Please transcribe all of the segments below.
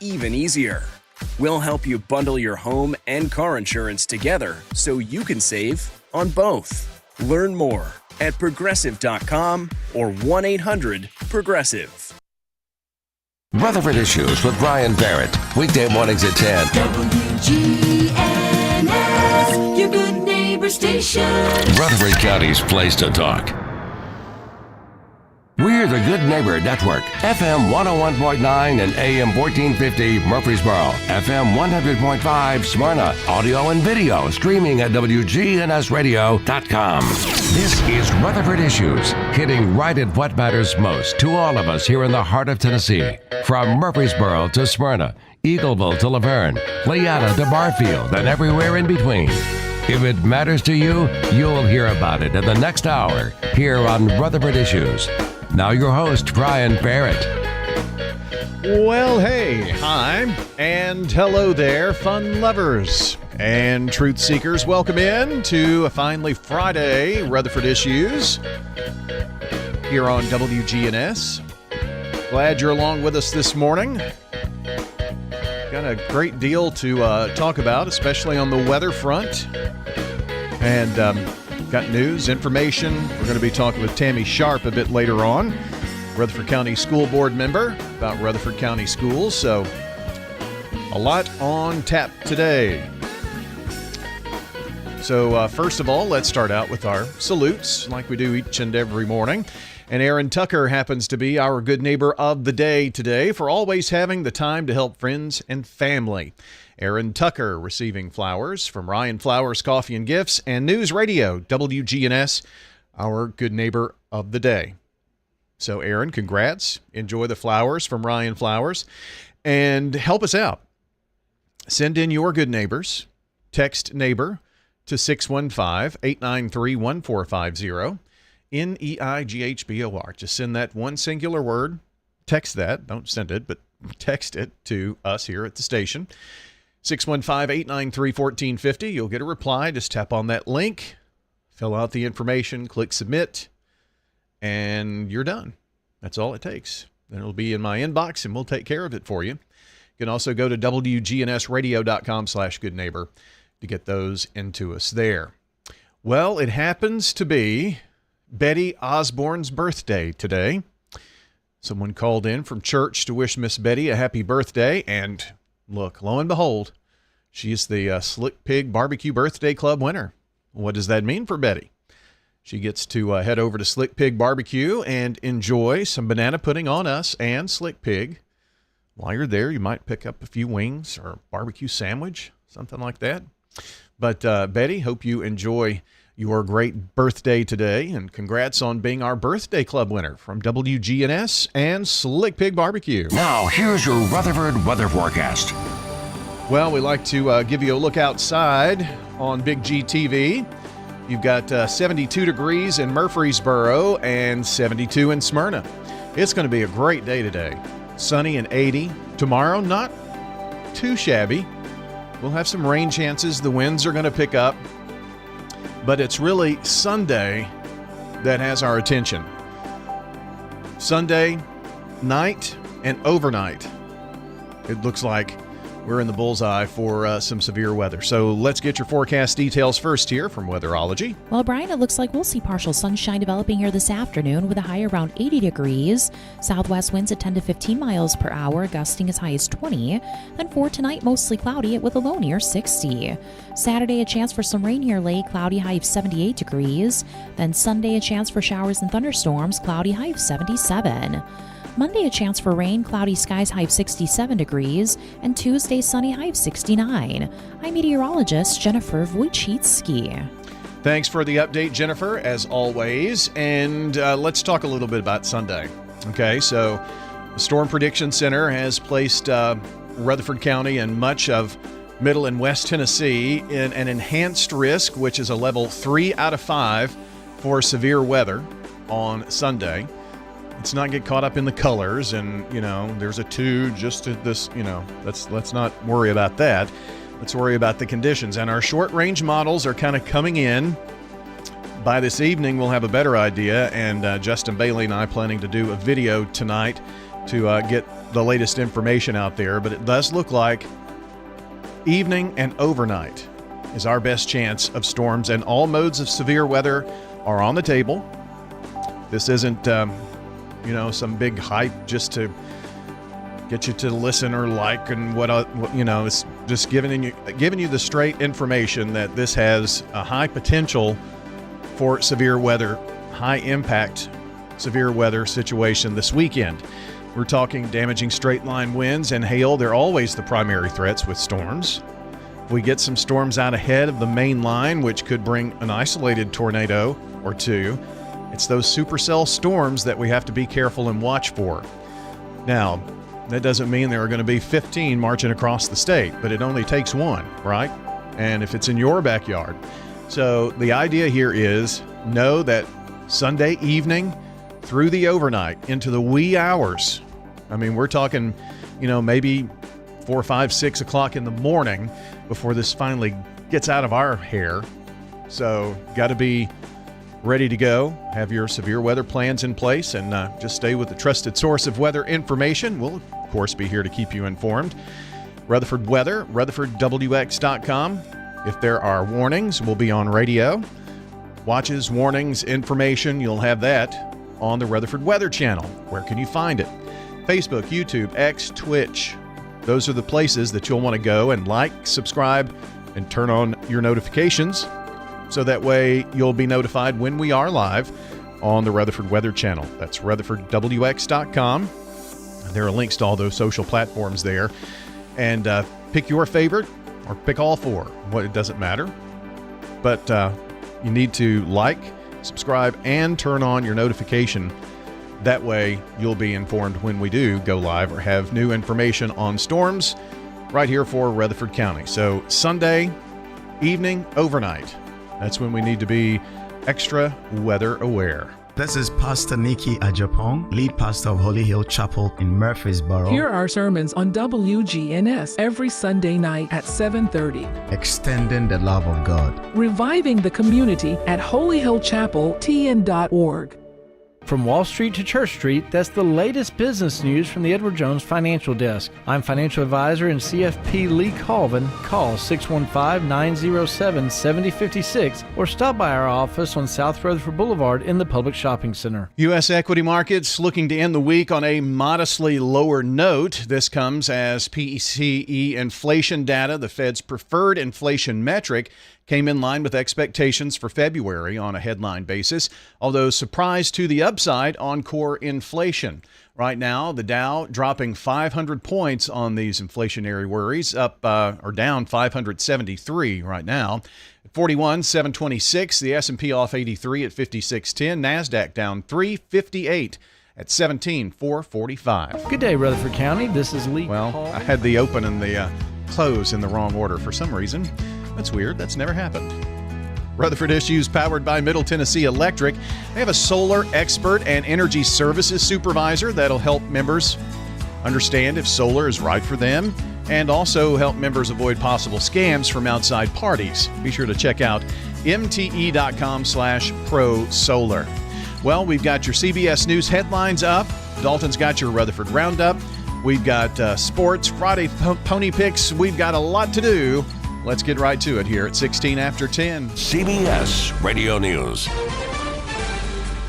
even easier. We'll help you bundle your home and car insurance together so you can save on both. Learn more at progressive.com or 1-800-PROGRESSIVE. Rutherford Issues with Brian Barrett. Weekday mornings at 10. WGNS, your good neighbor station. Rutherford County's place to talk. We're the Good Neighbor Network, FM 101.9 and AM 1450 Murfreesboro, FM 100.5 Smyrna, audio and video streaming at wgnsradio.com. This is Rutherford Issues, hitting right at what matters most to all of us here in the heart of Tennessee. From Murfreesboro to Smyrna, Eagleville to Laverne, Leanna to Barfield, and everywhere in between. If it matters to you, you'll hear about it in the next hour here on Rutherford Issues. Now your host, Brian Barrett. Well, hey, hi, and hello there, fun lovers and truth seekers. Welcome in to a finally Friday Rutherford Issues here on WGNS. Glad you're along with us this morning. Got a great deal to talk about, especially on the weather front. And got news, information. We're going to be talking with Tammy Sharp a bit later on, Rutherford County School Board member, about Rutherford County schools. So a lot on tap today. So first of all, let's start out with our salutes like we do each and every morning. And Aaron Tucker happens to be our good neighbor of the day today for always having the time to help friends and family. Aaron Tucker receiving flowers from Ryan Flowers Coffee and Gifts and News Radio, WGNS, our good neighbor of the day. So Aaron, congrats. Enjoy the flowers from Ryan Flowers and help us out. Send in your good neighbors. Text neighbor to 615-893-1450. NEIGHBOR. Just send that one singular word. Text that. Don't send it, but text it to us here at the station. 615-893-1450. You'll get a reply. Just tap on that link, fill out the information, click submit, and you're done. That's all it takes. Then it'll be in my inbox, and we'll take care of it for you. You can also go to wgnsradio.com/goodneighbor to get those into us there. Well, it happens to be Betty Osborne's birthday today. Someone called in from church to wish Miss Betty a happy birthday, and look, lo and behold, she's the Slick Pig Barbecue Birthday Club winner. What does that mean for Betty? She gets to head over to Slick Pig Barbecue and enjoy some banana pudding on us and Slick Pig. While you're there, you might pick up a few wings or a barbecue sandwich, something like that. But Betty, hope you enjoy your great birthday today, and congrats on being our birthday club winner from WGNS and Slick Pig Barbecue. Now, here's your Rutherford weather forecast. Well, we like to give you a look outside on Big G TV. You've got 72 degrees in Murfreesboro and 72 in Smyrna. It's going to be a great day today. Sunny and 80. Tomorrow, not too shabby. We'll have some rain chances. The winds are going to pick up. But it's really Sunday that has our attention. Sunday night and overnight, it looks like we're in the bullseye for some severe weather. So let's get your forecast details first here from Weatherology. Well, Brian, it looks like we'll see partial sunshine developing here this afternoon with a high around 80 degrees. Southwest winds at 10 to 15 miles per hour, gusting as high as 20. Then for tonight, mostly cloudy with a low near 60. Saturday, a chance for some rain here late, cloudy high of 78 degrees. Then Sunday, a chance for showers and thunderstorms, cloudy high of 77. Monday, a chance for rain, cloudy skies, high of 67 degrees, and Tuesday, sunny, high of 69. I'm meteorologist Jennifer Wojcicki. Thanks for the update, Jennifer, as always. And let's talk a little bit about Sunday. Okay, so the Storm Prediction Center has placed Rutherford County and much of Middle and West Tennessee in an enhanced risk, which is a level 3 out of 5 for severe weather on Sunday. Let's not get caught up in the colors and, there's a 2 just to this, let's not worry about that. Let's worry about the conditions. And our short-range models are kind of coming in. By this evening, we'll have a better idea, and Justin Bailey and I planning to do a video tonight to get the latest information out there, but it does look like evening and overnight is our best chance of storms, and all modes of severe weather are on the table. This isn't, some big hype just to get you to listen or like and it's just giving you the straight information that this has a high potential for severe weather, high impact severe weather situation this weekend. We're talking damaging straight line winds and hail. They're always the primary threats with storms. If we get some storms out ahead of the main line, which could bring an isolated tornado or two, it's those supercell storms that we have to be careful and watch for. Now, that doesn't mean there are going to be 15 marching across the state, but it only takes one, right? And if it's in your backyard. So the idea here is know that Sunday evening through the overnight into the wee hours, I mean, we're talking, maybe 4, 5, 6 o'clock in the morning before this finally gets out of our hair. So got to be ready to go. Have your severe weather plans in place, and just stay with the trusted source of weather information. We'll, of course, be here to keep you informed. Rutherford Weather, RutherfordWX.com. If there are warnings, we'll be on radio. Watches, warnings, information, you'll have that on the Rutherford Weather Channel. Where can you find it? Facebook, YouTube, X, Twitch. Those are the places that you'll want to go and like, subscribe, and turn on your notifications, so that way you'll be notified when we are live on the Rutherford Weather Channel. That's RutherfordWX.com. There are links to all those social platforms there. And pick your favorite or pick all four. It doesn't matter. But you need to like, subscribe, and turn on your notification. That way you'll be informed when we do go live or have new information on storms right here for Rutherford County. So Sunday evening, overnight. That's when we need to be extra weather aware. This is Pastor Nikki Ajapong, lead pastor of Holy Hill Chapel in Murfreesboro. Here are sermons on WGNS every Sunday night at 7:30. Extending the love of God. Reviving the community at holyhillchapeltn.org. From Wall Street to Church Street, that's the latest business news from the Edward Jones Financial Desk. I'm financial advisor and CFP Lee Colvin. Call 615-907-7056 or stop by our office on South Rutherford Boulevard in the Public Shopping Center. U.S. equity markets looking to end the week on a modestly lower note. This comes as PCE inflation data, the Fed's preferred inflation metric, came in line with expectations for February on a headline basis, although surprise to the upside on core inflation. Right now, the Dow dropping 500 points on these inflationary worries, up or down 573 right now. At 41,726, the S&P off 83 at 5610, NASDAQ down 358 at 17,445. Good day, Rutherford County. This is Lee Well, Colvin. I had the open and the close in the wrong order for some reason. That's weird. That's never happened. Rutherford Issues, powered by Middle Tennessee Electric. They have a solar expert and energy services supervisor that'll help members understand if solar is right for them and also help members avoid possible scams from outside parties. Be sure to check out mte.com/pro-solar. Well, we've got your CBS News headlines up. Dalton's got your Rutherford Roundup. We've got sports, Friday pony picks. We've got a lot to do. Let's get right to it here at 16 after 10. CBS Radio News.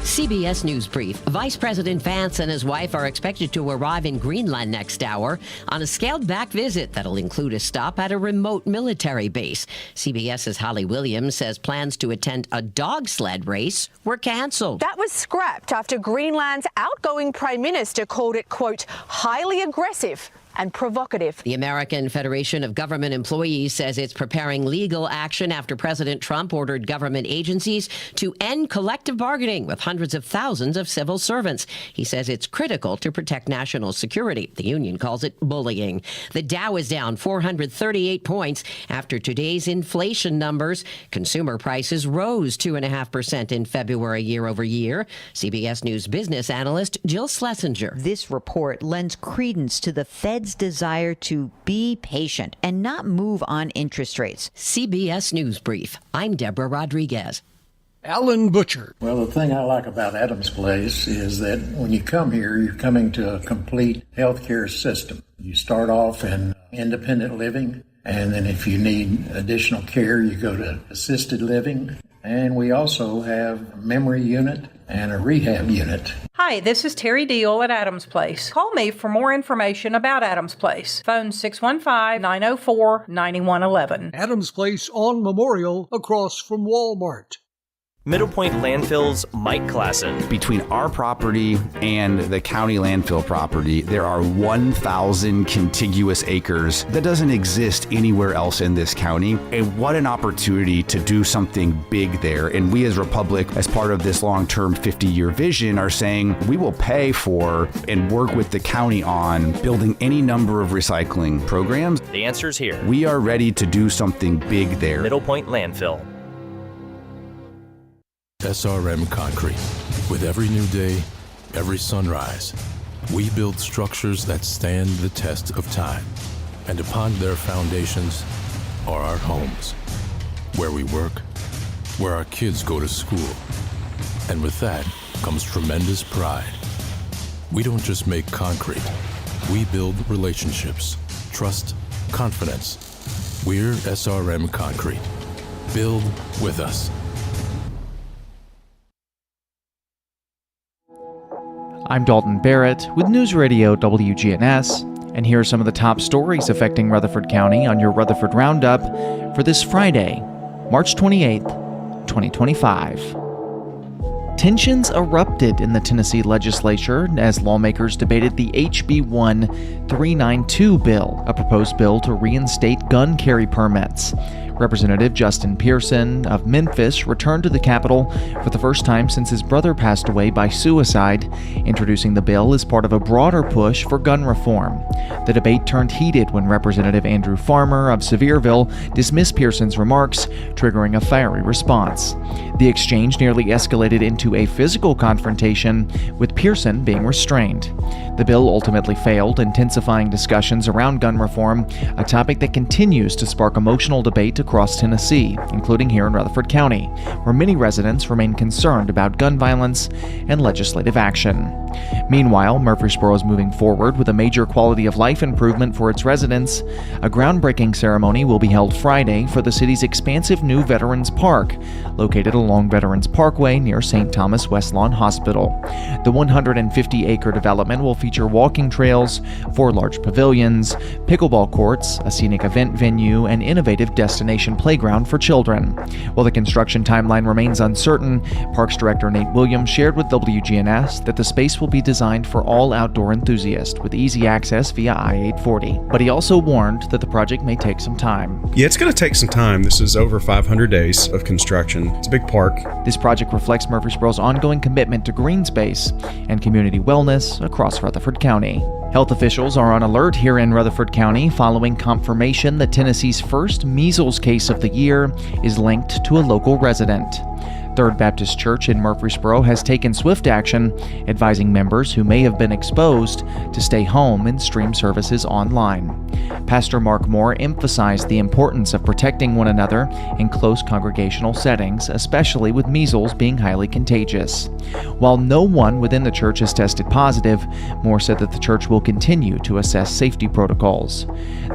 CBS News Brief. Vice President Vance and his wife are expected to arrive in Greenland next hour on a scaled-back visit that'll include a stop at a remote military base. CBS's Holly Williams says plans to attend a dog sled race were canceled. That was scrapped after Greenland's outgoing Prime Minister called it, quote, highly aggressive and provocative. The American Federation of Government Employees says it's preparing legal action after President Trump ordered government agencies to end collective bargaining with hundreds of thousands of civil servants. He says it's critical to protect national security. The union calls it bullying. The Dow is down 438 points after today's inflation numbers. Consumer prices rose 2.5% in February year over year. CBS News business analyst Jill Schlesinger. This report lends credence to the Fed's desire to be patient and not move on interest rates. CBS News Brief. I'm Deborah Rodriguez. Alan Butcher. Well, the thing I like about Adams Place is that when you come here, you're coming to a complete healthcare system. You start off in independent living, and then if you need additional care, you go to assisted living. And we also have a memory unit and a rehab unit. Hi, this is Terry Deal at Adams Place. Call me for more information about Adams Place. Phone 615-904-9111. Adams Place on Memorial, across from Walmart. Middle Point Landfill's Mike Klassen. Between our property and the county landfill property, there are 1,000 contiguous acres that doesn't exist anywhere else in this county. And what an opportunity to do something big there. And we as Republic, as part of this long-term 50-year vision, are saying we will pay for and work with the county on building any number of recycling programs. The answer's here. We are ready to do something big there. Middle Point Landfill. SRM Concrete. With every new day, every sunrise, we build structures that stand the test of time. And upon their foundations are our homes, where we work, where our kids go to school. And with that comes tremendous pride. We don't just make concrete, we build relationships, trust, confidence. We're SRM Concrete. Build with us. I'm Dalton Barrett with News Radio WGNS, and here are some of the top stories affecting Rutherford County on your Rutherford Roundup for this Friday, March 28th, 2025. Tensions erupted in the Tennessee legislature as lawmakers debated the HB 1392 bill, a proposed bill to reinstate gun carry permits. Representative Justin Pearson of Memphis returned to the Capitol for the first time since his brother passed away by suicide, introducing the bill as part of a broader push for gun reform. The debate turned heated when Representative Andrew Farmer of Sevierville dismissed Pearson's remarks, triggering a fiery response. The exchange nearly escalated into a physical confrontation, with Pearson being restrained. The bill ultimately failed, intensifying discussions around gun reform, a topic that continues to spark emotional debate across Tennessee, including here in Rutherford County, where many residents remain concerned about gun violence and legislative action. Meanwhile, Murfreesboro is moving forward with a major quality of life improvement for its residents. A groundbreaking ceremony will be held Friday for the city's expansive new Veterans Park, located along Veterans Parkway near St. Thomas Westlawn Hospital. The 150-acre development will feature walking trails, 4 large pavilions, pickleball courts, a scenic event venue, and innovative destination playground for children. While the construction timeline remains uncertain, Parks Director Nate Williams shared with WGNS that the space will be designed for all outdoor enthusiasts with easy access via I-840. But he also warned that the project may take some time. Yeah, it's going to take some time. This is over 500 days of construction. It's a big park. This project reflects Murfreesboro's ongoing commitment to green space and community wellness across Rutherford County. Health officials are on alert here in Rutherford County following confirmation that Tennessee's first measles case of the year is linked to a local resident. Third Baptist Church in Murfreesboro has taken swift action, advising members who may have been exposed to stay home and stream services online. Pastor Mark Moore emphasized the importance of protecting one another in close congregational settings, especially with measles being highly contagious. While no one within the church has tested positive, Moore said that the church will continue to assess safety protocols.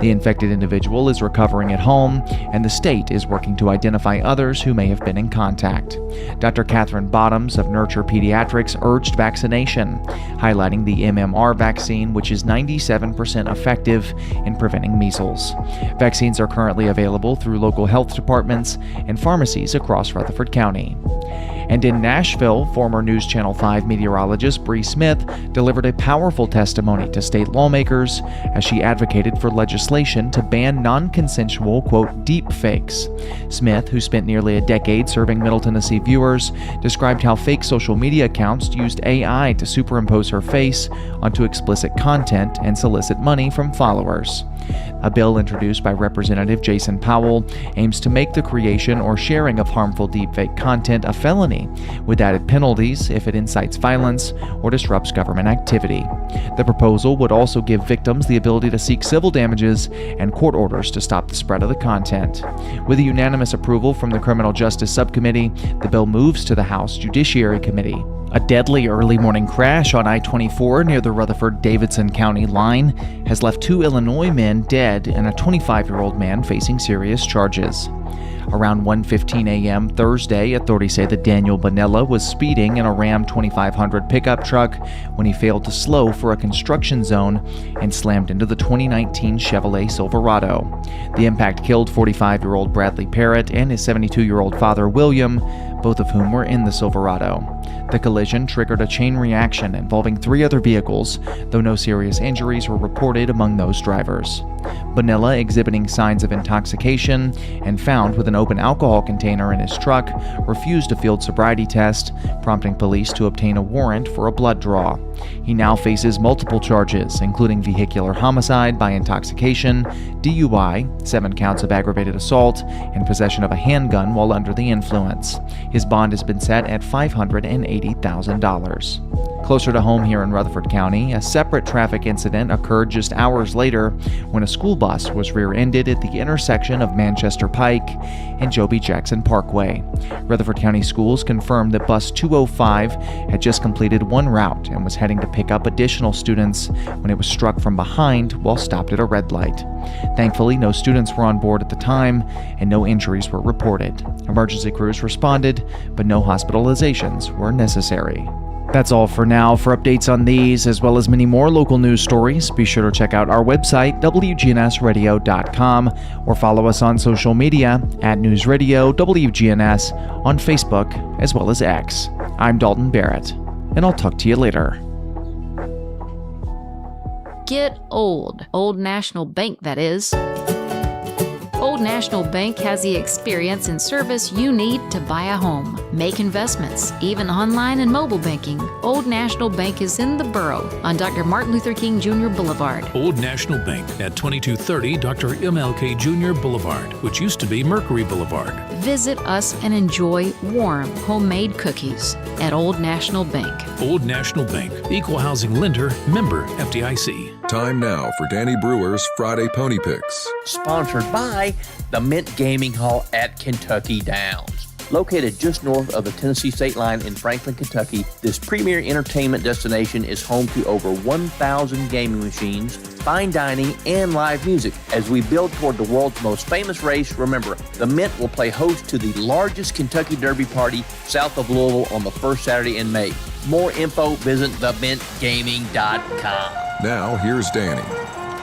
The infected individual is recovering at home, and the state is working to identify others who may have been in contact. Dr. Catherine Bottoms of Nurture Pediatrics urged vaccination, highlighting the MMR vaccine, which is 97% effective in preventing measles. Vaccines are currently available through local health departments and pharmacies across Rutherford County. And in Nashville, former News Channel 5 meteorologist Bree Smith delivered a powerful testimony to state lawmakers as she advocated for legislation to ban non-consensual, quote, deep fakes. Smith, who spent nearly a decade serving Middle Tennessee viewers, described how fake social media accounts used AI to superimpose her face onto explicit content and solicit money from followers. A bill introduced by Representative Jason Powell aims to make the creation or sharing of harmful deepfake content a felony, with added penalties if it incites violence or disrupts government activity. The proposal would also give victims the ability to seek civil damages and court orders to stop the spread of the content. With a unanimous approval from the Criminal Justice Subcommittee, the bill moves to the House Judiciary Committee. A deadly early morning crash on I-24 near the Rutherford-Davidson County line has left 2 Illinois men dead and a 25-year-old man facing serious charges. Around 1:15 a.m. Thursday, authorities say that Daniel Bonilla was speeding in a Ram 2500 pickup truck when he failed to slow for a construction zone and slammed into the 2019 Chevrolet Silverado. The impact killed 45-year-old Bradley Parrott and his 72-year-old father, William, both of whom were in the Silverado. The collision triggered a chain reaction involving 3 other vehicles, though no serious injuries were reported among those drivers. Bonilla, exhibiting signs of intoxication and found with an open alcohol container in his truck, refused a field sobriety test, prompting police to obtain a warrant for a blood draw. He now faces multiple charges, including vehicular homicide by intoxication, DUI, 7 counts of aggravated assault, and possession of a handgun while under the influence. His bond has been set at $580,000. Closer to home here in Rutherford County, a separate traffic incident occurred just hours later when a school bus was rear-ended at the intersection of Manchester Pike and Joby Jackson Parkway. Rutherford County Schools confirmed that bus 205 had just completed one route and was heading to pick up additional students when it was struck from behind while stopped at a red light. Thankfully, no students were on board at the time and no injuries were reported. Emergency crews responded, but no hospitalizations were necessary. That's all for now. For updates on these, as well as many more local news stories, be sure to check out our website, wgnsradio.com, or follow us on social media at News Radio WGNS on Facebook, as well as X. I'm Dalton Barrett, and I'll talk to you later. Get old. Old National Bank, that is. Old National Bank has the experience and service you need to buy a home, make investments, even online and mobile banking. Old National Bank is in the borough on Dr. Martin Luther King Jr. Boulevard. Old National Bank at 2230 Dr. MLK Jr. Boulevard, which used to be Mercury Boulevard. Visit us and enjoy warm, homemade cookies at Old National Bank. Old National Bank, equal housing lender, member FDIC. Time now for Danny Brewer's Friday Pony Picks. Sponsored by the Mint Gaming Hall at Kentucky Downs. Located just north of the Tennessee state line in Franklin, Kentucky, this premier entertainment destination is home to over 1,000 gaming machines, fine dining, and live music. As we build toward the world's most famous race, remember, the Mint will play host to the largest Kentucky Derby party south of Louisville on the first Saturday in May. More info, visit themintgaming.com. Now, here's Danny.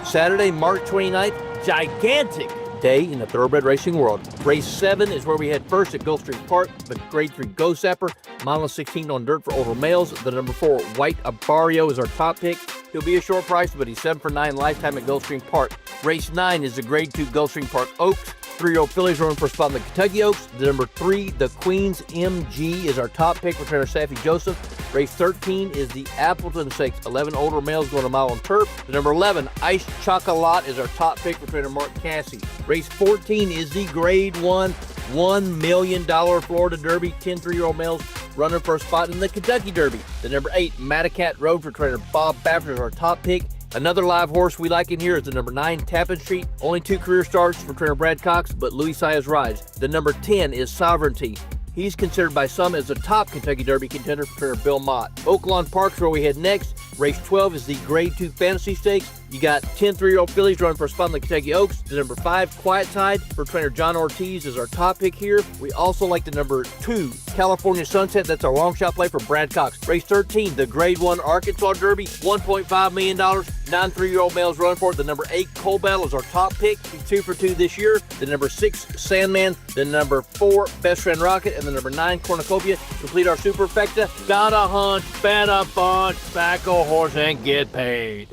Saturday, March 29th, gigantic day in the thoroughbred racing world. Race 7 is where we head first at Gulfstream Park. The grade 3 Go Sapper, mile 16 on dirt for older males. The number 4 White Abario is our top pick. He'll be a short price, but he's 7 for 9 lifetime at Gulfstream Park. Race 9 is the grade 2 Gulfstream Park Oaks. 3-year-old fillies running for a spot in the Kentucky Oaks. The number 3, the Queen's MG, is our top pick for trainer Saffie Joseph. Race 13 is the Appleton Stakes. 11 older males going a mile on turf. The number 11, Ice Chocolat, is our top pick for trainer Mark Cassie. Race 14 is the grade 1, $1 million Florida Derby. 10 3-year-old males running for a spot in the Kentucky Derby. The number 8, Madacat Road for trainer Bob Baffert, is our top pick. Another live horse we like in here is the number 9, Tappan Street. Only 2 career starts for trainer Brad Cox, but Louis Saez rides. The number 10 is Sovereignty. He's considered by some as the top Kentucky Derby contender for trainer Bill Mott. Oaklawn Park's where we head next. Race 12 is the grade 2 Fantasy Stakes. You got 10 3-year-old fillies running for a spot in the Kentucky Oaks. The number 5, Quiet Tide, for trainer John Ortiz, is our top pick here. We also like the number 2, California Sunset. That's our long shot play for Brad Cox. Race 13, the grade 1 Arkansas Derby, $1.5 million. 9 3-year-old males running for it. The number 8, Coal Battle, is our top pick. He's 2 for 2 this year. The number 6, Sandman. The number 4, Best Friend Rocket. And the number 9, Cornucopia complete our superfecta. Gotta hunt, bet a bunch, back a horse and get paid.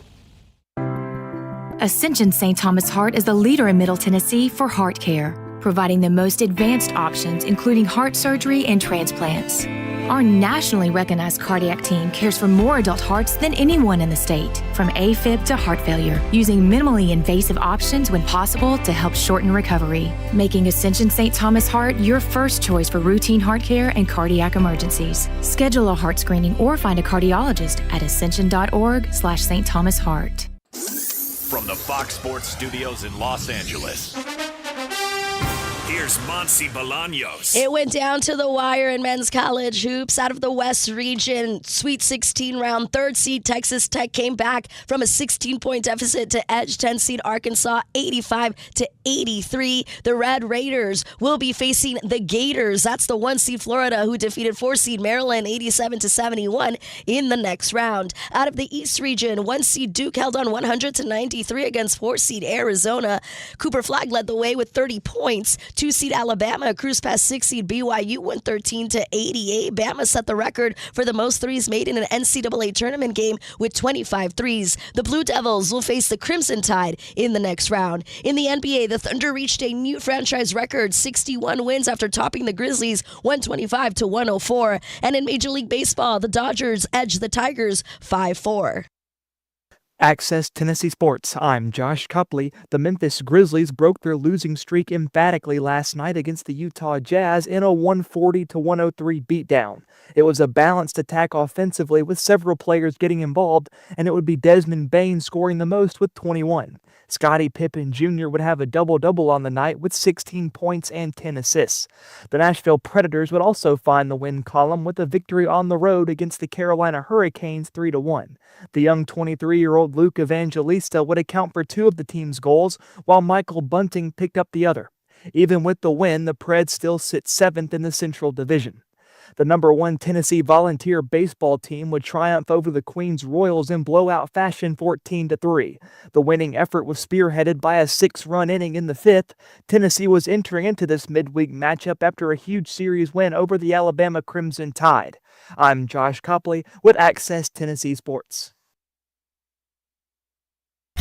Ascension St. Thomas Heart is the leader in Middle Tennessee for heart care, providing the most advanced options, including heart surgery and transplants. Our nationally recognized cardiac team cares for more adult hearts than anyone in the state, from AFib to heart failure, using minimally invasive options when possible to help shorten recovery, making Ascension St. Thomas Heart your first choice for routine heart care and cardiac emergencies. Schedule a heart screening or find a cardiologist at ascension.org/St. Thomas Heart. From the Fox Sports Studios in Los Angeles, here's Monsi Bolaños. It went down to the wire in men's college hoops. Out of the West region, Sweet 16 round, third seed Texas Tech came back from a 16-point deficit to edge 10 seed Arkansas 85-83. The Red Raiders will be facing the Gators. That's the 1 seed Florida, who defeated 4 seed Maryland 87-71 in the next round. Out of the East region, 1 seed Duke held on 100-93 against 4 seed Arizona. Cooper Flagg led the way with 30 points. 2 seed Alabama cruised past 6 seed BYU 113-88. Bama set the record for the most threes made in an NCAA tournament game with 25 threes. The Blue Devils will face the Crimson Tide in the next round. In the NBA, the Thunder reached a new franchise record, 61 wins after topping the Grizzlies 125-104. And in Major League Baseball, the Dodgers edged the Tigers 5-4. Access Tennessee Sports. I'm Josh Copley. The Memphis Grizzlies broke their losing streak emphatically last night against the Utah Jazz in a 140-103 beatdown. It was a balanced attack offensively with several players getting involved, and it would be Desmond Bain scoring the most with 21. Scottie Pippen Jr. would have a double-double on the night with 16 points and 10 assists. The Nashville Predators would also find the win column with a victory on the road against the Carolina Hurricanes 3-1. The young 23-year-old Luke Evangelista would account for 2 of the team's goals, while Michael Bunting picked up the other. Even with the win, the Preds still sit 7th in the Central Division. The number 1 Tennessee Volunteer baseball team would triumph over the Queens Royals in blowout fashion 14-3. The winning effort was spearheaded by a 6-run inning in the 5th. Tennessee was entering into this midweek matchup after a huge series win over the Alabama Crimson Tide. I'm Josh Copley with Access Tennessee Sports.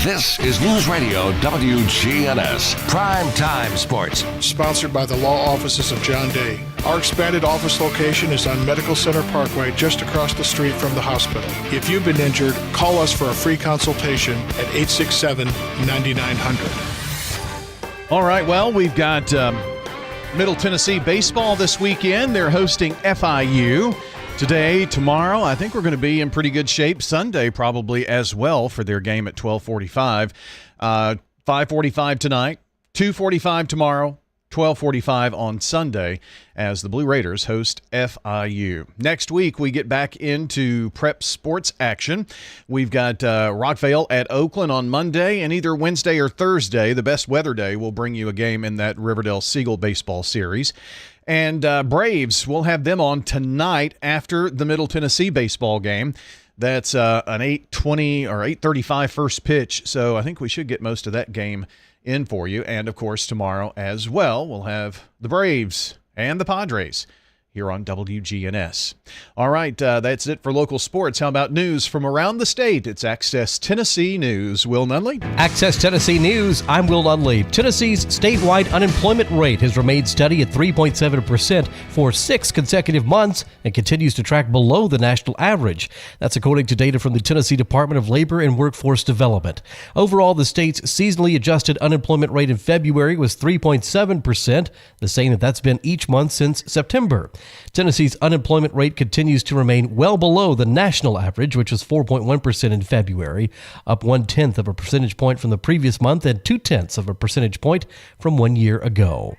This is News Radio WGNS Prime Time Sports. Sponsored by the law offices of John Day. Our expanded office location is on Medical Center Parkway, just across the street from the hospital. If you've been injured, call us for a free consultation at 867-9900. All right, well, we've got Middle Tennessee baseball this weekend. They're hosting FIU. Today, tomorrow, I think we're going to be in pretty good shape. Sunday probably as well for their game at 12:45. 5:45 tonight, 2:45 tomorrow, 12:45 on Sunday as the Blue Raiders host FIU. Next week, we get back into prep sports action. We've got Rockvale at Oakland on Monday, and either Wednesday or Thursday, the best weather day, will bring you a game in that Riverdale Seagull baseball series. And Braves, we'll have them on tonight after the Middle Tennessee baseball game. That's an 8:20 or 8:35 first pitch, so I think we should get most of that game in for you. And, of course, tomorrow as well, we'll have the Braves and the Padres here on WGNS. All right, that's it for local sports. How about news from around the state? It's Access Tennessee News. Will Nunley? Access Tennessee News. I'm Will Nunley. Tennessee's statewide unemployment rate has remained steady at 3.7% for 6 consecutive months and continues to track below the national average. That's according to data from the Tennessee Department of Labor and Workforce Development. Overall, the state's seasonally adjusted unemployment rate in February was 3.7%, the same that's been each month since September. Tennessee's unemployment rate continues to remain well below the national average, which was 4.1% in February, up 0.1 of a percentage point from the previous month and 0.2 of a percentage point from 1 year ago.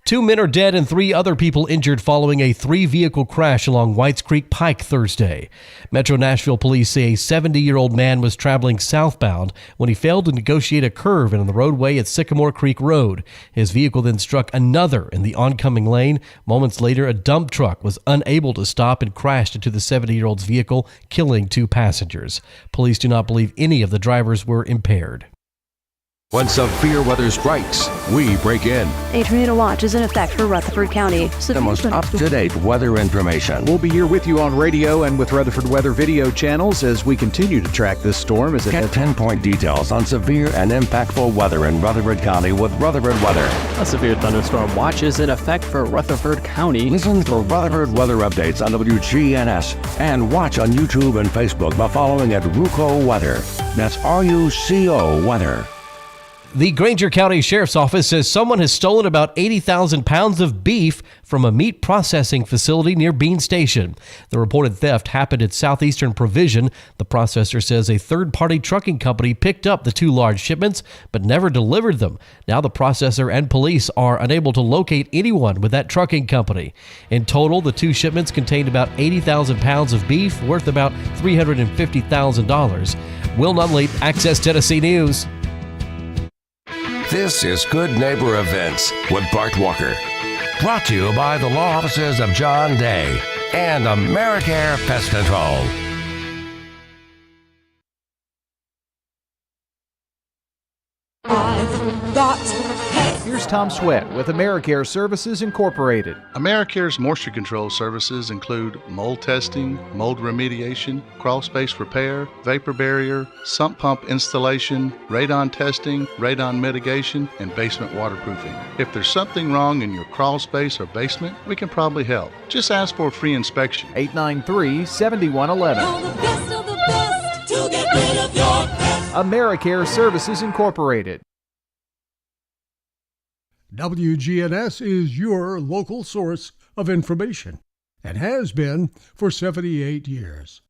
2 men are dead and 3 other people injured following a 3-vehicle crash along Whites Creek Pike Thursday. Metro Nashville police say a 70-year-old man was traveling southbound when he failed to negotiate a curve in the roadway at Sycamore Creek Road. His vehicle then struck another in the oncoming lane. Moments later, a dump truck was unable to stop and crashed into the 70-year-old's vehicle, killing 2 passengers. Police do not believe any of the drivers were impaired. When severe weather strikes, we break in. A tornado watch is in effect for Rutherford County. The most up-to-date weather information. We'll be here with you on radio and with Rutherford Weather video channels as we continue to track this storm. Get 10-point details on severe and impactful weather in Rutherford County with Rutherford Weather. A severe thunderstorm watch is in effect for Rutherford County. Listen for Rutherford weather updates on WGNS and watch on YouTube and Facebook by following at RUCO Weather. That's RUCO Weather. The Granger County Sheriff's Office says someone has stolen about 80,000 pounds of beef from a meat processing facility near Bean Station. The reported theft happened at Southeastern Provision. The processor says a third-party trucking company picked up the 2 large shipments but never delivered them. Now the processor and police are unable to locate anyone with that trucking company. In total, the 2 shipments contained about 80,000 pounds of beef worth about $350,000. Will Nunley, Access Tennessee News. This is Good Neighbor Events with Bart Walker. Brought to you by the law offices of John Day and AmeriCare Pest Control. I've got Here's Tom Sweat with AmeriCare Services Incorporated. AmeriCare's moisture control services include mold testing, mold remediation, crawl space repair, vapor barrier, sump pump installation, radon testing, radon mitigation, and basement waterproofing. If there's something wrong in your crawl space or basement, we can probably help. Just ask for a free inspection. 893-7111. all the best of the best to get rid of your pest. AmeriCare Services Incorporated. WGNS is your local source of information and has been for 78 years.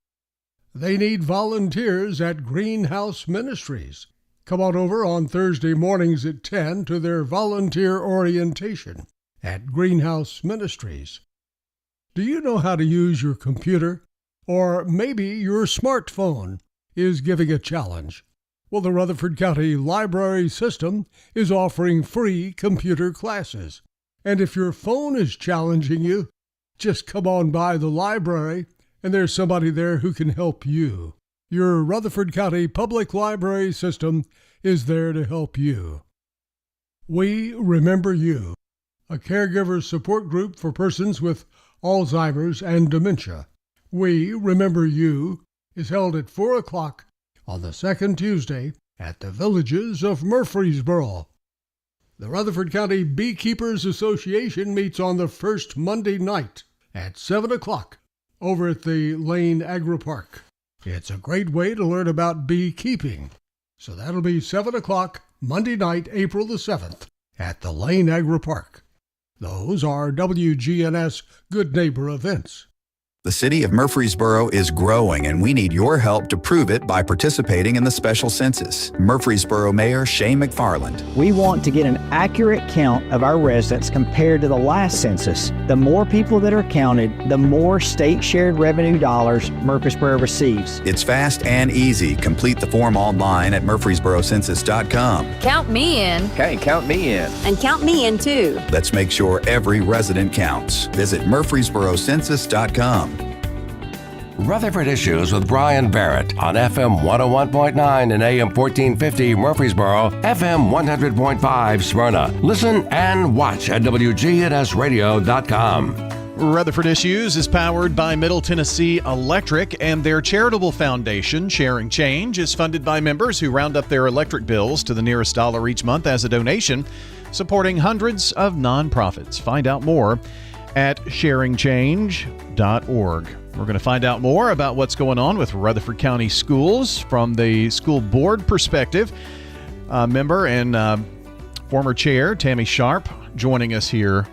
They need volunteers at Greenhouse Ministries. Come on over on Thursday mornings at 10 to their volunteer orientation at Greenhouse Ministries. Do you know how to use your computer? Or maybe your smartphone is giving a challenge. Well, the Rutherford County Library System is offering free computer classes. And if your phone is challenging you, just come on by the library and there's somebody there who can help you. Your Rutherford County Public Library System is there to help you. We Remember You, a caregiver support group for persons with Alzheimer's and dementia. We Remember You is held at 4 o'clock on the second Tuesday at the Villages of Murfreesboro. The Rutherford County Beekeepers Association meets on the first Monday night at 7 o'clock over at the Lane Agri Park. It's a great way to learn about beekeeping. So that'll be 7 o'clock Monday night, April the 7th at the Lane Agri Park. Those are WGNS Good Neighbor events. The city of Murfreesboro is growing, and we need your help to prove it by participating in the special census. Murfreesboro Mayor Shane McFarland. We want to get an accurate count of our residents compared to the last census. The more people that are counted, the more state shared revenue dollars Murfreesboro receives. It's fast and easy. Complete the form online at murfreesborocensus.com. Count me in. Okay, count me in. And count me in too. Let's make sure every resident counts. Visit murfreesborocensus.com. Rutherford Issues with Brian Barrett on FM 101.9 and AM 1450 Murfreesboro, FM 100.5 Smyrna. Listen and watch at wgnsradio.com. Rutherford Issues is powered by Middle Tennessee Electric, and their charitable foundation, Sharing Change, is funded by members who round up their electric bills to the nearest dollar each month as a donation, supporting hundreds of nonprofits. Find out more at sharingchange.org. We're going to find out more about what's going on with Rutherford County Schools from the school board perspective. Member and former chair Tammy Sharp joining us here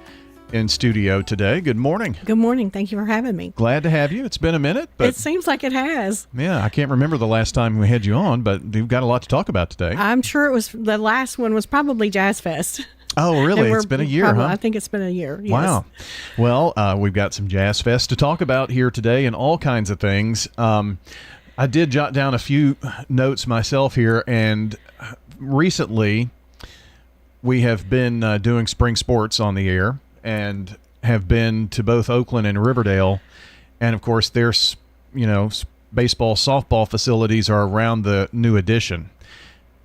in studio today. Good morning. Good morning. Thank you for having me. Glad to have you. It's been a minute. But it seems like it has. Yeah, I can't remember the last time we had you on, but we've got a lot to talk about today. I'm sure the last one was probably Jazz Fest. Oh, really? It's been a year, huh? I think it's been a year, yes. Wow. Well, we've got some Jazz Fest to talk about here today and all kinds of things. I did jot down a few notes myself here, and recently we have been doing spring sports on the air and have been to both Oakland and Riverdale. And, of course, there's, baseball, softball facilities are around the new addition.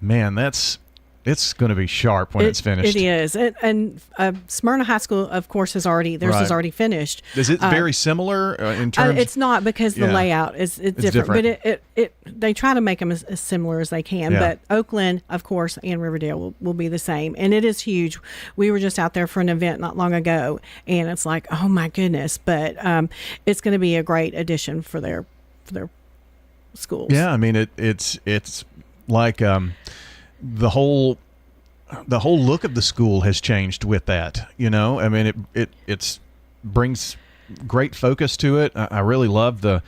Man, that's it's going to be sharp when it's finished. It is. And Smyrna High School, of course, is already already finished. Is it very similar in terms? It's not, because the layout is different. But they try to make them as similar as they can. Yeah. But Oakland, of course, and Riverdale will be the same. And it is huge. We were just out there for an event not long ago, and it's like, oh my goodness. But it's going to be a great addition for their schools. Yeah, I mean it's like the whole look of the school has changed with that. I mean it brings great focus to it. I really love the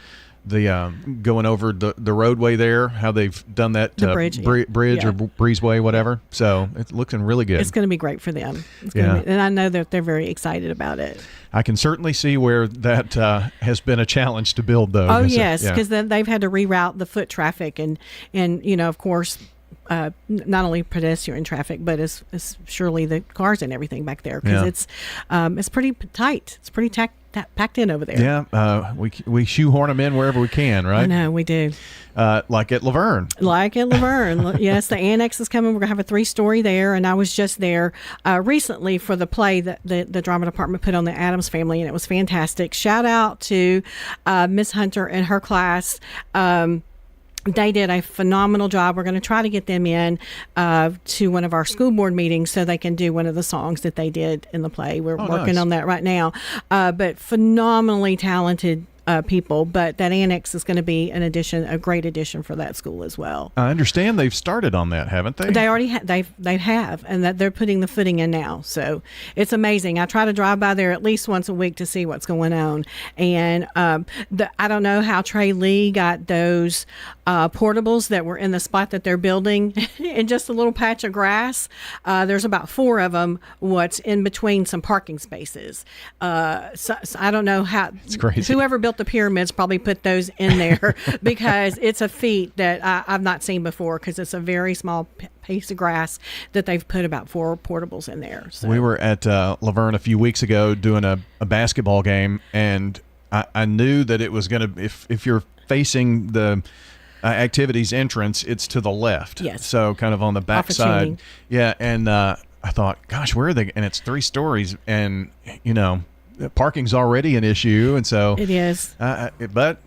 going over the roadway there, how they've done that bridge or breezeway, whatever. So it's looking really good. It's going to be great for them. And I know that they're very excited about it. I can certainly see where that has been a challenge to build, though. Oh, yes, because then they've had to reroute the foot traffic and of course, not only pedestrian traffic, but as surely the cars and everything back there, because it's pretty tight. It's pretty packed in over there. Yeah, we shoehorn them in wherever we can, right? I know, we do. Like at Laverne. Yes, the annex is coming. We're going to have a 3-story there, and I was just there recently for the play that the drama department put on the Addams Family, and it was fantastic. Shout out to Miss Hunter and her class. They did a phenomenal job. We're going to try to get them in to one of our school board meetings so they can do one of the songs that they did in the play. We're working on that right now. But phenomenally talented people, but that annex is going to be a great addition for that school as well. I understand they've started on that, haven't they? They already they have, and that they're putting the footing in now. So it's amazing. I try to drive by there at least once a week to see what's going on. And I don't know how Trey Lee got those portables that were in the spot that they're building in just a little patch of grass. There's about 4 of them. What's in between some parking spaces. So I don't know how. It's crazy. Whoever built the pyramids probably put those in there because it's a feat that I've not seen before, because it's a very small piece of grass that they've put about 4 portables in there. So. We were at Laverne a few weeks ago doing a basketball game, and I knew that it was going to, if you're facing the activities entrance, it's to the left. Yes. So kind of on the back side. Yeah, and I thought, gosh, where are they? And it's 3 stories, and parking's already an issue, and so it is. But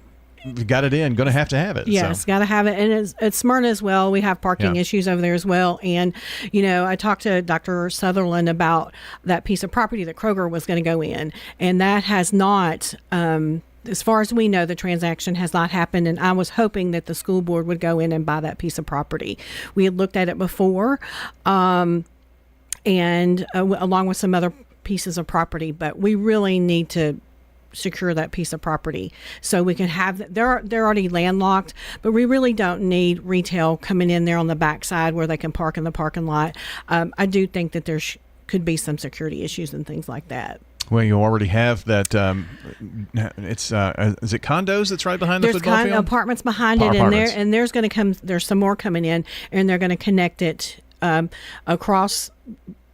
we got it in. Going to have it. Yes, got to have it. And it's Smyrna as well. We have parking issues over there as well. And I talked to Dr. Sutherland about that piece of property that Kroger was going to go in, and that has not. As far as we know, the transaction has not happened, and I was hoping that the school board would go in and buy that piece of property. We had looked at it before, and along with some other pieces of property, but we really need to secure that piece of property so we can have they're already landlocked, but we really don't need retail coming in there on the backside where they can park in the parking lot. I do think that there could be some security issues and things like that. Well, you already have that. It's is it condos that's right behind the football field? Apartments behind it, and there's going to come. There's some more coming in, and they're going to connect it across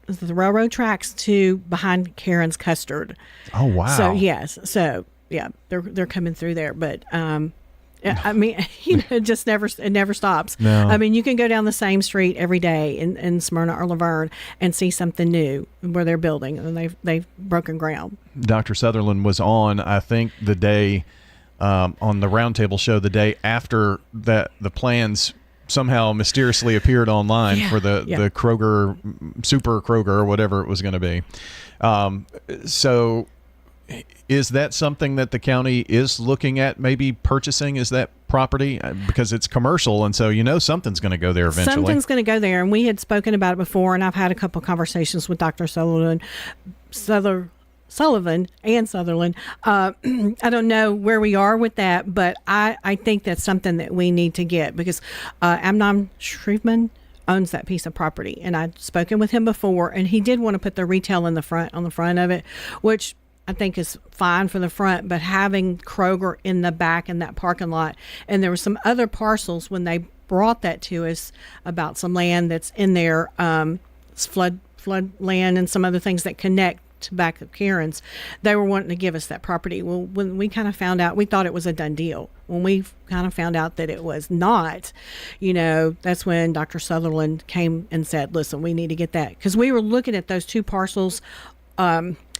the railroad tracks to behind Karen's Custard. Oh wow! So yes, they're coming through there, but I mean, it never stops. No. I mean, you can go down the same street every day in Smyrna or Laverne and see something new where they're building, and they've broken ground. Dr. Sutherland was on, I think, the day on the Roundtable show, the day after that the plans somehow mysteriously appeared online for the Kroger, Super Kroger, or whatever it was going to be. So is that something that the county is looking at maybe purchasing? Is that property? Because it's commercial, and so something's going to go there eventually. Something's going to go there, and we had spoken about it before, and I've had a couple of conversations with Dr. Sullivan and Sutherland. I don't know where we are with that, but I think that's something that we need to get, because Amnon Shriveman owns that piece of property, and I'd spoken with him before, and he did want to put the retail on the front of it, which I think is fine for the front, but having Kroger in the back in that parking lot, and there were some other parcels when they brought that to us about some land that's in there, it's flood land and some other things that connect to back of Karen's. They were wanting to give us that property. Well, when we kind of found out, we thought it was a done deal. when we kind of found out that it was not, that's when Dr. Sutherland came and said, listen, we need to get that. Because we were looking at those two parcels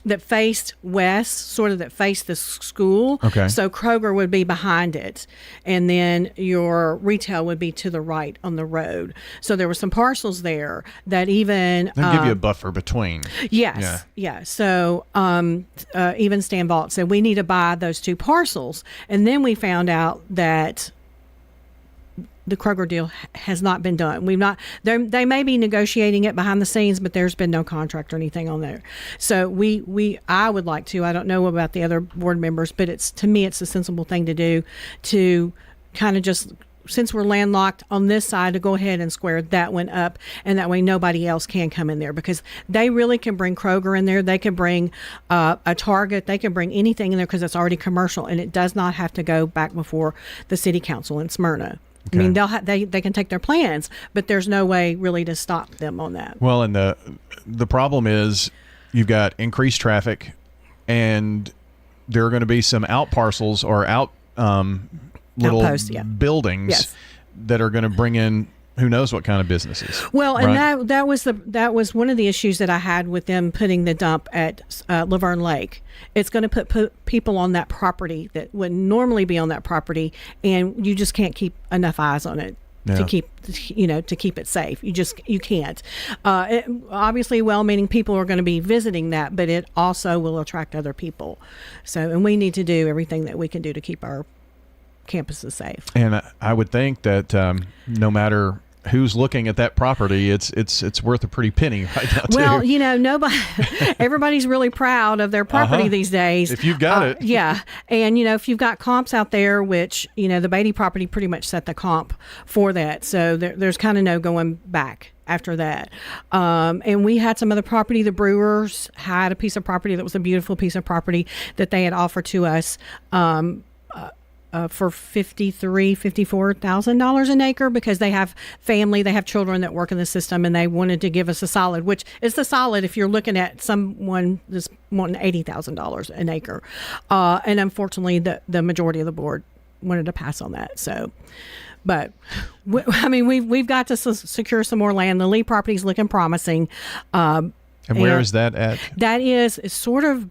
that faced west, sort of that faced the school. Okay. So Kroger would be behind it, and then your retail would be to the right on the road. So there were some parcels there that even They'll give you a buffer between. Yes, yeah. So even Stan Vault said we need to buy those two parcels, and then we found out that the Kroger deal has not been done. They may be negotiating it behind the scenes, but there's been no contract or anything on there. So I would like to, I don't know about the other board members, but to me, it's a sensible thing to do to kind of just, since we're landlocked on this side, to go ahead and square that one up, and that way nobody else can come in there, because they really can bring Kroger in there. They can bring a Target. They can bring anything in there because it's already commercial, and it does not have to go back before the city council in Smyrna. Okay. I mean, they can take their plans, but there's no way really to stop them on that. Well, and the problem is you've got increased traffic, and there are going to be some out parcels or little outposts, buildings that are going to bring in who knows what kind of businesses. Well, right? and that was one of the issues that I had with them putting the dump at Laverne Lake. It's going to put people on that property that would normally be on that property, and you just can't keep enough eyes on it. Yeah. To keep it safe. You can't. Obviously, well-meaning people are going to be visiting that, but it also will attract other people. And we need to do everything that we can do to keep our campuses safe. And I would think that no matter who's looking at that property, it's worth a pretty penny right now, well, too. everybody's really proud of their property these days. If you've got it. Yeah. And, if you've got comps out there, which, the Beatty property pretty much set the comp for that. So there's kind of no going back after that. And we had some other property. The Brewers had a piece of property that was a beautiful piece of property that they had offered to us for $54,000 an acre, because they have family, they have children that work in the system, and they wanted to give us a solid, which is the solid if you're looking at someone that's wanting $80,000 an acre. And unfortunately, the majority of the board wanted to pass on that. So, but we've got to secure some more land. The Lee property is looking promising. And where is that at? That is sort of in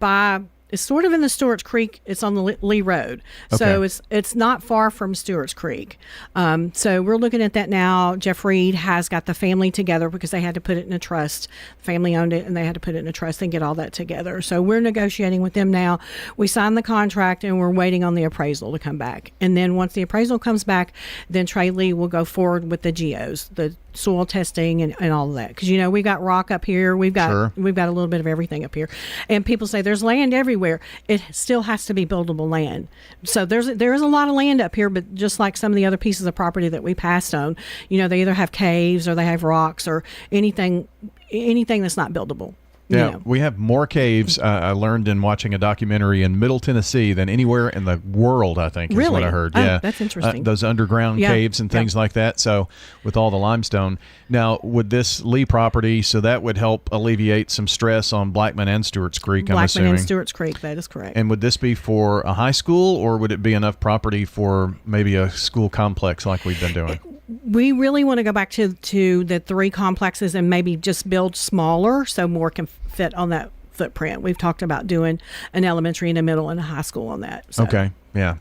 the Stewart's Creek. It's on the Lee Road. So it's not far from Stewart's Creek. So we're looking at that now. Jeff Reed has got the family together because they had to put it in a trust. The family owned it, and they had to put it in a trust and get all that together. So we're negotiating with them now. We signed the contract, and we're waiting on the appraisal to come back. And then once the appraisal comes back, then Trey Lee will go forward with the geos, the soil testing and all of that. Because, we got rock up here. We've got a little bit of everything up here. And people say there's land everywhere. It still has to be buildable land. So there is a lot of land up here, but just like some of the other pieces of property that we passed on, they either have caves or they have rocks or anything that's not buildable. Yeah, we have more caves, I learned in watching a documentary, in Middle Tennessee than anywhere in the world, I think, is what I heard. Oh, yeah, that's interesting. Those underground caves and things like that. So with all the limestone. Now, would this Lee property, so that would help alleviate some stress on Blackman and Stewart's Creek, I'm assuming? Blackman and Stewart's Creek, that is correct. And would this be for a high school, or would it be enough property for maybe a school complex like we've been doing? We really want to go back to the three complexes and maybe just build smaller so more can fit on that footprint. We've talked about doing an elementary and a middle and a high school on that. So. Okay, yeah.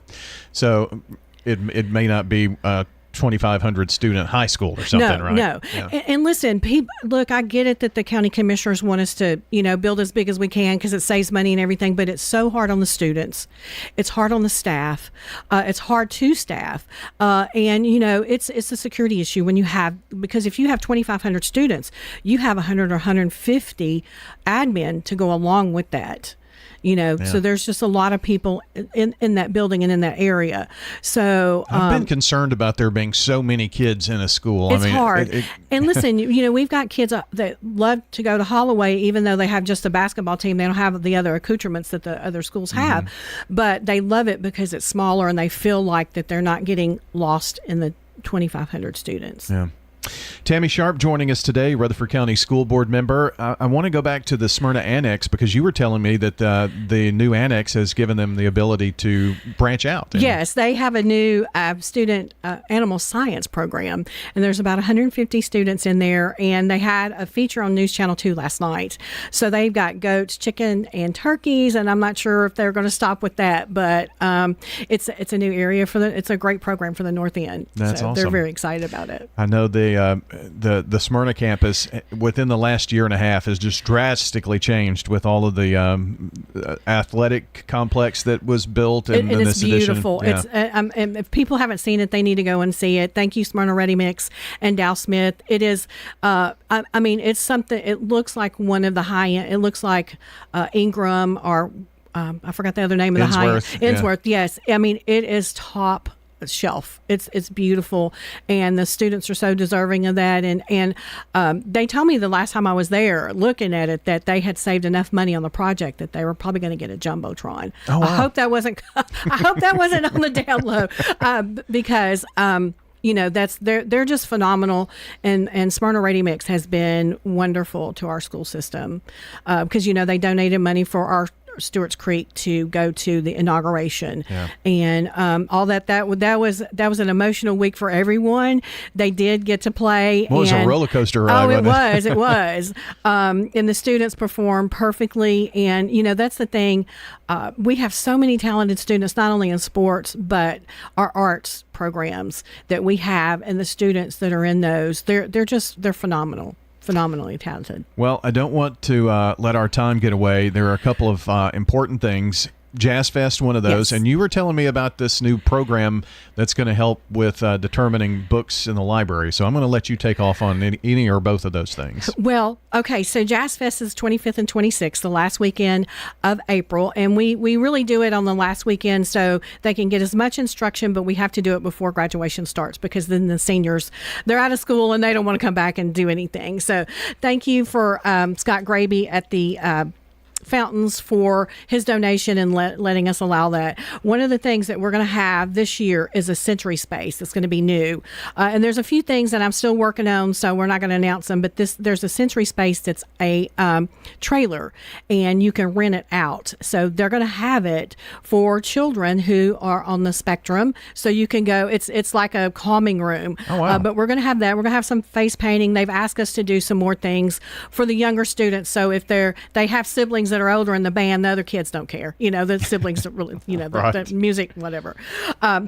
So it may not be 2,500 student high school or something, right? No. Yeah. And listen, look, I get it that the county commissioners want us to, build as big as we can because it saves money and everything, but it's so hard on the students. It's hard on the staff. It's hard to staff. And, it's a security issue because if you have 2,500 students, you have 100 or 150 admin to go along with that. So there's just a lot of people in that building and in that area. So I've been concerned about there being so many kids in a school. It's hard. And listen, we've got kids that love to go to Holloway, even though they have just a basketball team. They don't have the other accoutrements that the other schools have, but they love it because it's smaller and they feel like that they're not getting lost in the 2,500 students. Yeah. Tammy Sharp joining us today, Rutherford County School Board member. I want to go back to the Smyrna Annex because you were telling me that the new annex has given them the ability to branch out. Yes, they have a new student animal science program, and there's about 150 students in there, and they had a feature on News Channel 2 last night. So they've got goats, chicken, and turkeys, and I'm not sure if they're going to stop with that, but it's a new area it's a great program for the North End. That's awesome. They're very excited about it. I know the Smyrna campus within the last year and a half has just drastically changed with all of the athletic complex that was built and it's beautiful. Yeah. And if people haven't seen it, they need to go and see it. Thank you, Smyrna Ready Mix and Dow Smith. It is, it's something. It looks like one of the high end. It looks like Ingram or I forgot the other name of the high end. Innsworth. Yeah. Yes, I mean it is top shelf. It's beautiful, and the students are so deserving of that. And they told me the last time I was there looking at it that they had saved enough money on the project that they were probably going to get a jumbotron. Oh, wow. I hope that wasn't on the down low because. They're just phenomenal, and Smyrna Ready Mix has been wonderful to our school system because they donated money for our Stewart's Creek to go to the inauguration, and all that was an emotional week for everyone. They did get to play. Well, it was a roller coaster ride. It was. And the students performed perfectly, and that's the thing. We have so many talented students, not only in sports but our arts programs that we have, and the students that are in those, they're phenomenal. Phenomenally talented. Well, I don't want to let our time get away. There are a couple of important things. Jazz Fest, one of those. Yes. And you were telling me about this new program that's going to help with determining books in the library. So I'm going to let you take off on any or both of those things. Well, okay. So Jazz Fest is 25th and 26th, the last weekend of April. And we really do it on the last weekend so they can get as much instruction, but we have to do it before graduation starts because then the seniors, they're out of school and they don't want to come back and do anything. So thank you for Scott Graby at the Fountains for his donation and letting us allow that. One of the things that we're going to have this year is a sensory space that's going to be new. And there's a few things that I'm still working on, so we're not going to announce them, but there's a sensory space that's a trailer, and you can rent it out. So they're going to have it for children who are on the spectrum, so you can go. It's like a calming room. Oh, wow. But we're going to have that. We're going to have some face painting. They've asked us to do some more things for the younger students, so if they have siblings that are older in the band, the other kids don't care. The siblings don't really, right. the music, whatever.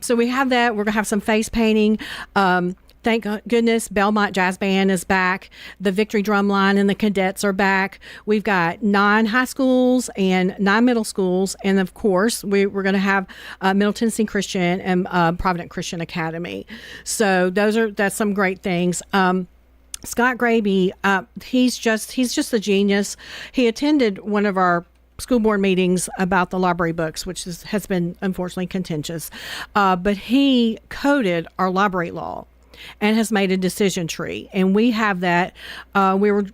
So we have that. We're going to have some face painting. Thank goodness Belmont Jazz Band is back. The Victory Drumline and the Cadets are back. We've got 9 high schools and 9 middle schools. And, of course, we're going to have Middle Tennessee Christian and Provident Christian Academy. So that's some great things. Scott Graby, he's just a genius. He attended one of our school board meetings about the library books, which has been unfortunately contentious. But he coded our library law and has made a decision tree. And we have that. We were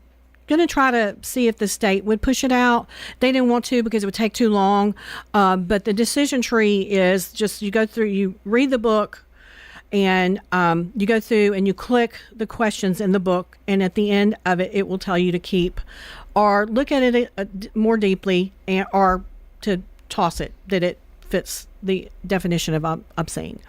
going to try to see if the state would push it out. They didn't want to because it would take too long. But the decision tree is just you go through, you read the book, and you go through and you click the questions in the book, and at the end of it, it will tell you to keep or look at it more deeply or to toss it, that it fits the definition of obscene.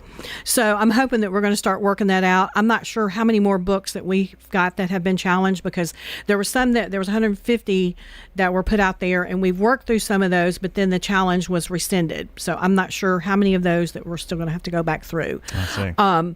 So I'm hoping that we're going to start working that out. I'm not sure how many more books that we've got that have been challenged because there was 150 that were put out there, and we've worked through some of those, but then the challenge was rescinded. So I'm not sure how many of those that we're still going to have to go back through. I see.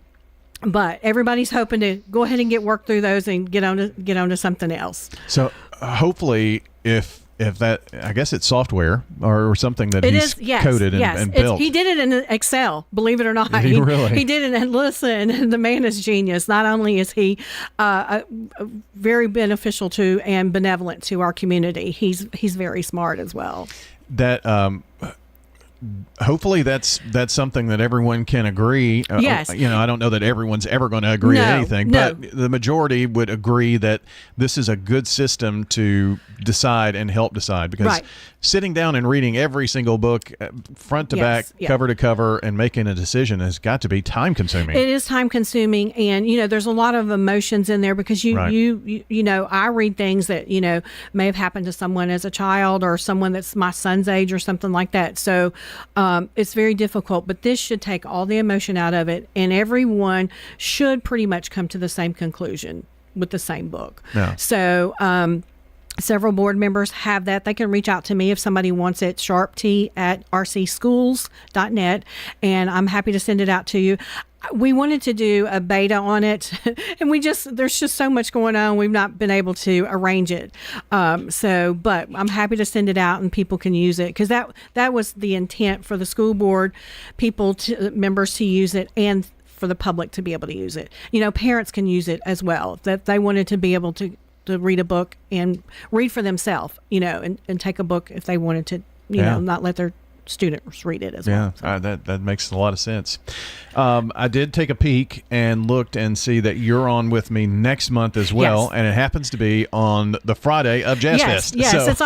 But everybody's hoping to go ahead and get work through those and get on to something else. So hopefully if that, I guess it's software or something that he's coded and built. He did it in Excel, believe it or not. Did he really? He did it, and listen, the man is genius. Not only is he very beneficial to and benevolent to our community, he's very smart as well. That hopefully that's something that everyone can agree. Yes. I don't know that everyone's ever going to agree to anything, but the majority would agree that this is a good system to decide and help decide, because sitting down and reading every single book front to back, cover to cover, and making a decision has got to be time consuming. It is time consuming, and there's a lot of emotions in there, because I read things that may have happened to someone as a child or someone that's my son's age or something like that. So it's very difficult, but this should take all the emotion out of it, and everyone should pretty much come to the same conclusion with the same book. Yeah. So several board members have that. They can reach out to me if somebody wants it, sharpt@rcschools.net, and I'm happy to send it out to you. We wanted to do a beta on it, and there's just so much going on. We've not been able to arrange it. But I'm happy to send it out and people can use it, because that was the intent for the school board, members to use it, and for the public to be able to use it. Parents can use it as well, that they wanted to be able to read a book and read for themselves, and take a book if they wanted to, not let their students read it as well. Yeah, that makes a lot of sense. I did take a peek and looked and see that you're on with me next month as well, and it happens to be on the Friday of Jazz Fest. Yes, it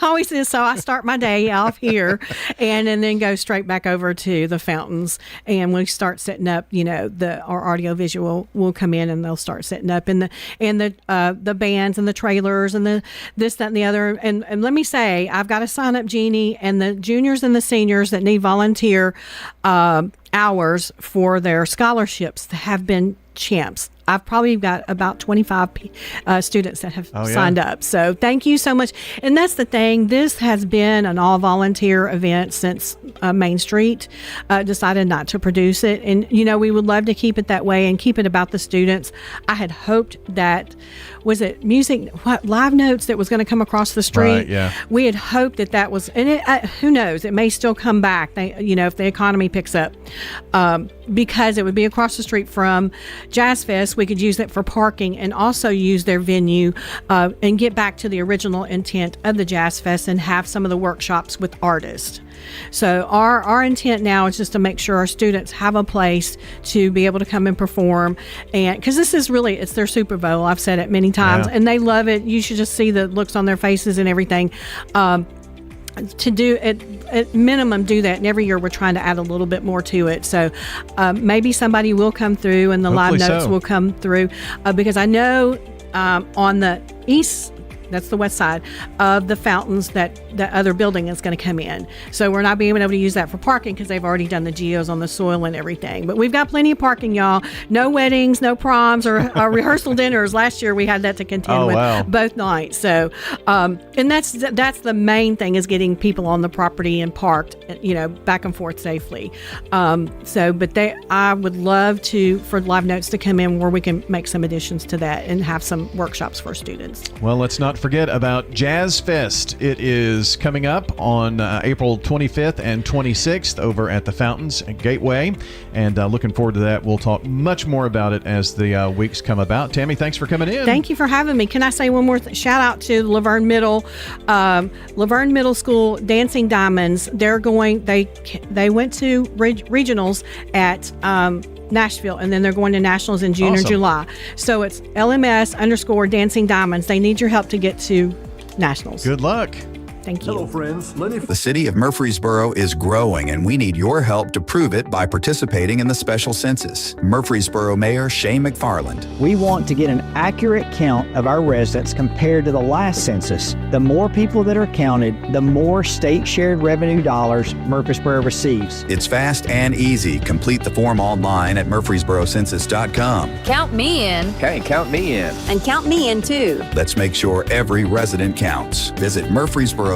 always is. So I start my day off here, and then go straight back over to the fountains, and we start setting up. Our audio visual will come in, and they'll start setting up, and the bands and the trailers and the this, that, and the other. And let me say, I've got a sign up genie, and the juniors and the seniors that need volunteer hours for their scholarships have been champs. I've probably got about 25 students that have signed up. So thank you so much. And that's the thing. This has been an all-volunteer event since Main Street decided not to produce it. And, we would love to keep it that way and keep it about the students. I had hoped that, was it live notes that was going to come across the street? Right, yeah. We had hoped that was, and who knows, it may still come back, if the economy picks up, because it would be across the street from Jazz Fest. We could use it for parking and also use their venue and get back to the original intent of the Jazz Fest and have some of the workshops with artists. So our intent now is just to make sure our students have a place to be able to come and perform, and because this is really, it's their Super Bowl. I've said it many times, and they love it. You should just see the looks on their faces and everything. To do at minimum do that, and every year we're trying to add a little bit more to it. So maybe somebody will come through, and the Hopefully live notes will come through, because I know on the east, that's the west side of the fountains, that other building is going to come in. So we're not being able to use that for parking because they've already done the geos on the soil and everything. But we've got plenty of parking, y'all. No weddings, no proms, or rehearsal dinners. Last year we had that to contend with both nights. So, and that's the main thing, is getting people on the property and parked, back and forth safely. I would love for live notes to come in where we can make some additions to that and have some workshops for students. Well, let's not forget about Jazz Fest. It is coming up on April 25th and 26th over at the Fountains at Gateway, and looking forward to that. We'll talk much more about it as the weeks come about. Tammy, thanks for coming in. Thank you for having me. Can I say one more shout out to Laverne Middle School Dancing Diamonds. They went to regionals at Nashville, and then they're going to nationals in June or July. So it's LMS_Dancing Diamonds. They need your help to get to nationals. Good luck. Thank you. Hello, friends. The city of Murfreesboro is growing, and we need your help to prove it by participating in the special census. Murfreesboro Mayor Shane McFarland. We want to get an accurate count of our residents compared to the last census. The more people that are counted, the more state shared revenue dollars Murfreesboro receives. It's fast and easy. Complete the form online at murfreesborocensus.com. Count me in. Hey, count me in. And count me in too. Let's make sure every resident counts. Visit murfreesborocensus.com.